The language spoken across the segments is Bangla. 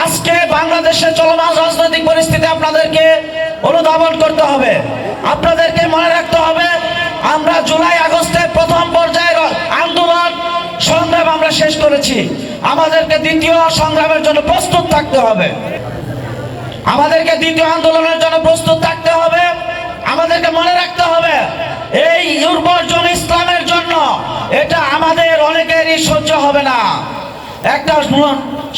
আজকে বাংলাদেশের চলমান রাজনৈতিক পরিস্থিতি আপনাদেরকে অনুধাবন করতে হবে। আপনাদেরকে মনে রাখতে হবে, আমরা জুলাই আগস্টের প্রথম পর্যায়ের আন্দোলন সংগ্রাম আমরা শেষ করেছি। আমাদেরকে দ্বিতীয় সংগ্রামের জন্য প্রস্তুত থাকতে হবে। আমাদেরকে দ্বিতীয় আন্দোলনের জন্য প্রস্তুত থাকতে হবে। আমাদেরকে মনে রাখতে হবে, এই উর্বরজন ইসলামের জন্য এটা আমাদের অনেকেরই সহ্য হবে না। একটা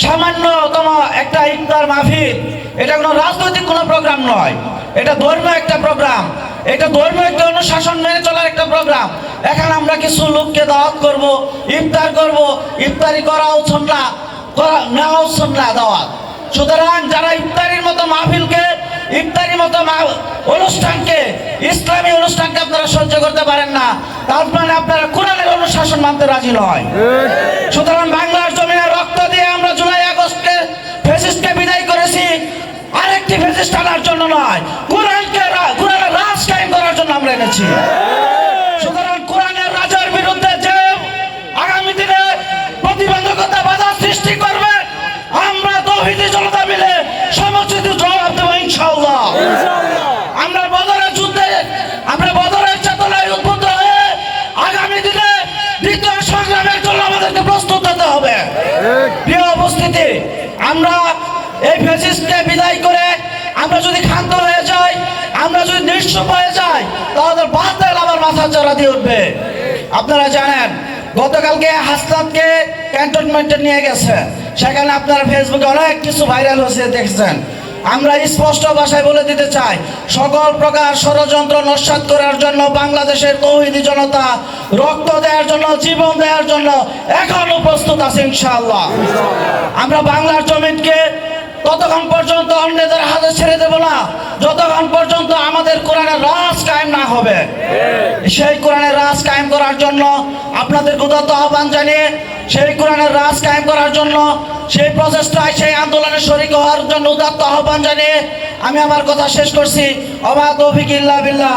সামান্যতম একটা ইফতার মাহফিল, এটা কোনো রাজনৈতিক কোনো প্রোগ্রাম নয়, এটা ধর্মীয় একটা প্রোগ্রাম, এটা ধর্মীয় একটা অনুশাসন মেনে চলার একটা প্রোগ্রাম। এখানে আমরা কিছু লোককে দাওয়াত করব, ইফতার করব, ইফতারি করা উচিত না, নেওয়া উচিত না দাওয়াত। সুতরাং যারা ইফতারির মতো মাহফিলকে, ইফতারির মতো অনুষ্ঠানকে, ইসলামী অনুষ্ঠানকে আপনারা সহ্য করতে পারেন না, তার মানে আপনারা কোরআনের অনুশাসন মানতে রাজি নয়। সুতরাং বাংলার জমিনে রক্ত দিয়ে আমরা জুলাই আগস্টে ফ্যাসিস্টকে বিদায় করেছি, আরেকটি ফ্যাসিস্ট আনার জন্য নয়, কোরআনের রাজ কায়েম করার জন্য আমরা এনেছি। সুতরাং কোরআনের রাজার বিরুদ্ধে যে আগামী দিনে প্রতিবন্ধকতা বাধা সৃষ্টি করবে, আমরা তৌহিদি জনতা মিলে সমুচিত জবাব দেবো ইনশাআল্লাহ। আমরা বদরের যুদ্ধে, আমরা বদরের চেতনায় উদ্বুদ্ধ হয়ে আগামী দিনে দ্বিতীয় সংগ্রামের জন্য আমাদেরকে প্রস্তুত হতে হবে। প্রিয় উপস্থিতি, আমরা এই ফ্যাসিস্টকে বিদায় করে আমরা যদি ক্ষান্ত হয়ে যাই, আমরা যদি নিঃস্ব হয়ে যাই, তাহলে বাতিল আবার মাথা চারা দিয়ে উঠবে। আপনারা জানেন, গতকালকে হাসনাতকে ক্যান্টনমেন্টে নিয়ে গেছে, সেখানে আপনারা ফেসবুকে অনেক কিছু ভাইরাল হয়েছে দেখছেন। আমরা স্পষ্ট ভাষায় বলে দিতে চাই, সকল প্রকার ষড়যন্ত্র নস্যাৎ করার জন্য বাংলাদেশের তৌহিদি জনতা রক্ত দেওয়ার জন্য, জীবন দেওয়ার জন্য এখনো প্রস্তুত আছে ইনশাআল্লাহ। আমরা বাংলার জমিনকে ততক্ষণ পর্যন্ত অন্যদের হাতে ছেড়ে দেব না, যতক্ষণ পর্যন্ত আমাদের কোরআনের রাজ কায়েম না হবে। সেই কোরআনের রাজ কায়েম করার জন্য আপনাদের উদাত্ত আহ্বান জানিয়ে, সেই কোরআনের রাজ কায়েম করার জন্য, সেই প্রচেষ্টায়, সেই আন্দোলনে শরীক হওয়ার জন্য উদাত্ত আহ্বান জানিয়ে আমি আমার কথা শেষ করছি। ওয়া মা তৌফিক ইল্লা বিল্লাহ।